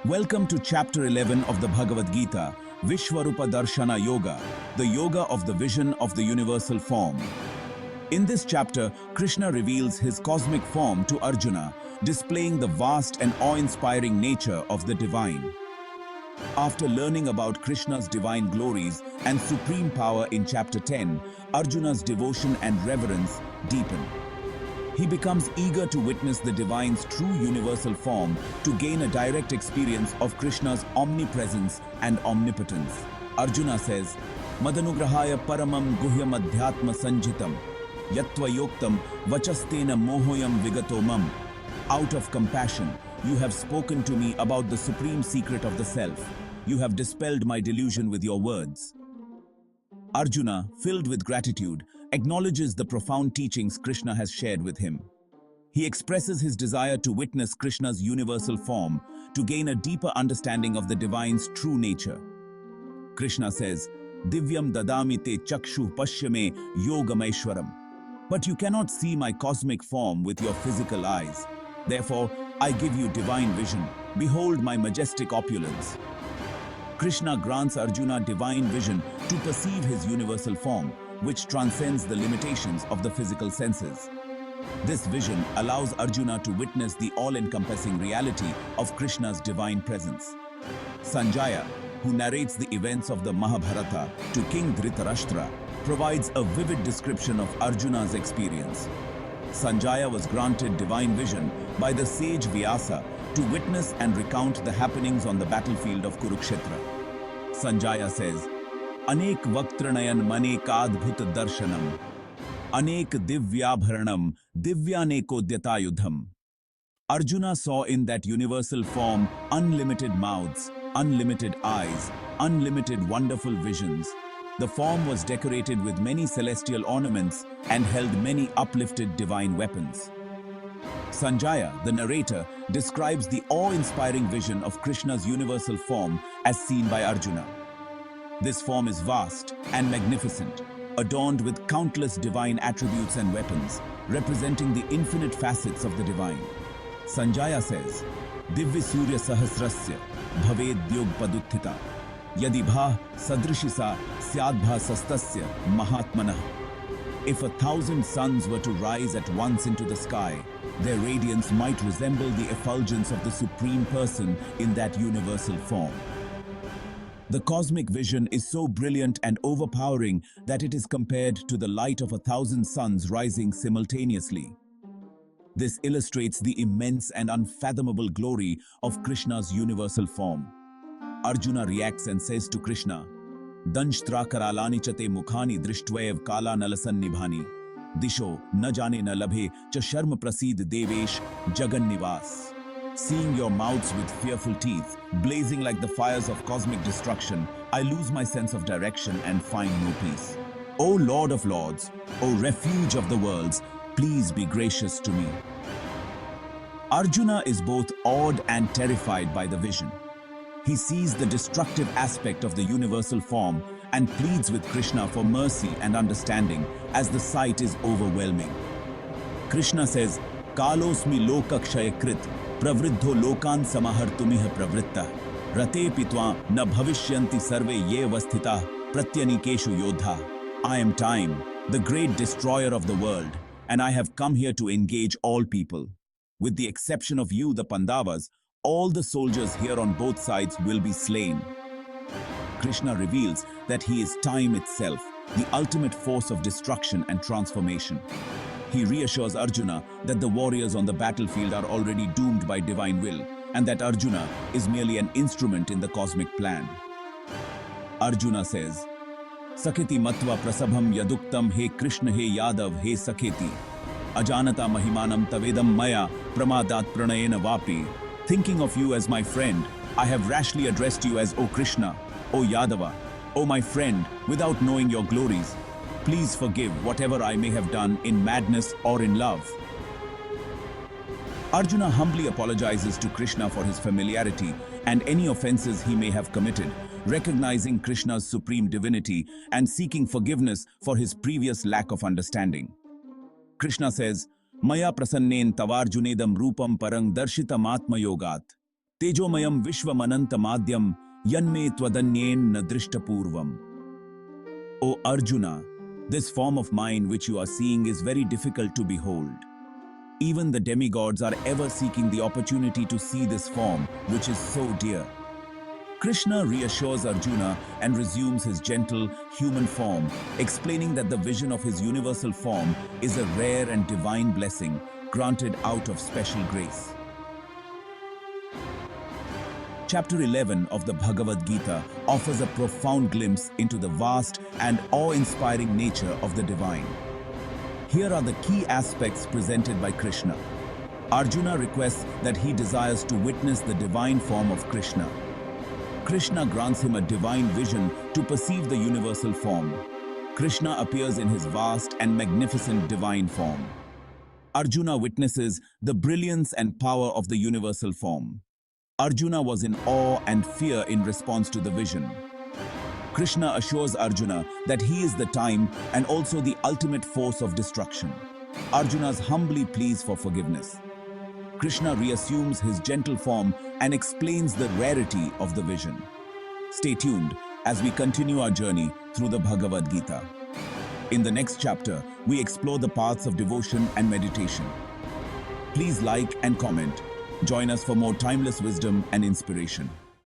Welcome to chapter 11 of the Bhagavad Gita, Vishwarupa Darshana Yoga, the yoga of the vision of the universal form. In this chapter, Krishna reveals his cosmic form to Arjuna, displaying the vast and awe-inspiring nature of the divine. After learning about Krishna's divine glories and supreme power in chapter 10, Arjuna's devotion and reverence deepen. He becomes eager to witness the divine's true universal form to gain a direct experience of Krishna's omnipresence and omnipotence. Arjuna says, Madanugrahaya paramam guhyam adhyatma sanjitam, yatva yoktam vachastena mohoyam vigato mam. Out of compassion, you have spoken to me about the supreme secret of the self. You have dispelled my delusion with your words. Arjuna, filled with gratitude, acknowledges the profound teachings Krishna has shared with him. He expresses his desire to witness Krishna's universal form to gain a deeper understanding of the divine's true nature. Krishna says, Divyam dadami te chakshu pashyame yogamaishwaram. But you cannot see my cosmic form with your physical eyes. Therefore, I give you divine vision. Behold my majestic opulence. Krishna grants Arjuna divine vision to perceive his universal form, which transcends the limitations of the physical senses. This vision allows Arjuna to witness the all-encompassing reality of Krishna's divine presence. Sanjaya, who narrates the events of the Mahabharata to King Dhritarashtra, provides a vivid description of Arjuna's experience. Sanjaya was granted divine vision by the sage Vyasa to witness and recount the happenings on the battlefield of Kurukshetra. Sanjaya says, Anek vaktranayan manekadbhut darshanam, Anek divyabharanam divyanekodyatayudham. Arjuna saw in that universal form unlimited mouths, unlimited eyes, unlimited wonderful visions. The form was decorated with many celestial ornaments and held many uplifted divine weapons. Sanjaya, the narrator, describes the awe-inspiring vision of Krishna's universal form as seen by Arjuna. This form is vast and magnificent, adorned with countless divine attributes and weapons, representing the infinite facets of the divine. Sanjaya says, Divya Surya Sahasrasya Bhaved Yog Paduttita Yadibha Sadrishisa Syadbha Sastasya Mahatmanah. If 1,000 suns were to rise at once into the sky, their radiance might resemble the effulgence of the Supreme Person in that universal form. The cosmic vision is so brilliant and overpowering that it is compared to the light of 1,000 suns rising simultaneously. This illustrates the immense and unfathomable glory of Krishna's universal form. Arjuna reacts and says to Krishna, Danshtra karalani chate mukhani drishtvev kala nalasan nibhani. Disho na jane na labhe cha sharm prasid devesh jagan nivas. Seeing your mouths with fearful teeth, blazing like the fires of cosmic destruction, I lose my sense of direction and find no peace. O Lord of Lords, O refuge of the worlds, please be gracious to me. Arjuna is both awed and terrified by the vision. He sees the destructive aspect of the universal form and pleads with Krishna for mercy and understanding as the sight is overwhelming. Krishna says, Kalosmi lokakshayakrit pravriddho lokan samahartumiha pravritta rate pitva na bhavishyanti sarve ye vasthita pratyanikeshu yodha. I am time, the great destroyer of the world, and I have come here to engage all people. With the exception of you, the Pandavas, all the soldiers here on both sides will be slain. Krishna reveals that he is time itself, the ultimate force of destruction and transformation. He reassures Arjuna that the warriors on the battlefield are already doomed by divine will, and that Arjuna is merely an instrument in the cosmic plan. Arjuna says, Saketi matva prasabham yaduktam he Krishna he Yadav he Saketi. Ajanata mahimanam tavedam maya pramadat pranayena vapi. Thinking of you as my friend, I have rashly addressed you as O Krishna, O Yadava, O my friend, without knowing your glories. Please forgive whatever I may have done in madness or in love. Arjuna humbly apologizes to Krishna for his familiarity and any offenses he may have committed, recognizing Krishna's supreme divinity and seeking forgiveness for his previous lack of understanding. Krishna says, Maya prasannen tavarjunedam rupam parang darshitam atma yogat. Tejomayam Vishwamanantamadyam Yanme Twadanyena na Drishtapurvam. O Arjuna, this form of mine which you are seeing is very difficult to behold. Even the demigods are ever seeking the opportunity to see this form, which is so dear. Krishna reassures Arjuna and resumes his gentle, human form, explaining that the vision of his universal form is a rare and divine blessing granted out of special grace. Chapter 11 of the Bhagavad Gita offers a profound glimpse into the vast and awe-inspiring nature of the divine. Here are the key aspects presented by Krishna. Arjuna requests that he desires to witness the divine form of Krishna. Krishna grants him a divine vision to perceive the universal form. Krishna appears in his vast and magnificent divine form. Arjuna witnesses the brilliance and power of the universal form. Arjuna was in awe and fear in response to the vision. Krishna assures Arjuna that he is the time and also the ultimate force of destruction. Arjuna's humbly pleas for forgiveness. Krishna reassumes his gentle form and explains the rarity of the vision. Stay tuned as we continue our journey through the Bhagavad Gita. In the next chapter, we explore the paths of devotion and meditation. Please like and comment. Join us for more timeless wisdom and inspiration.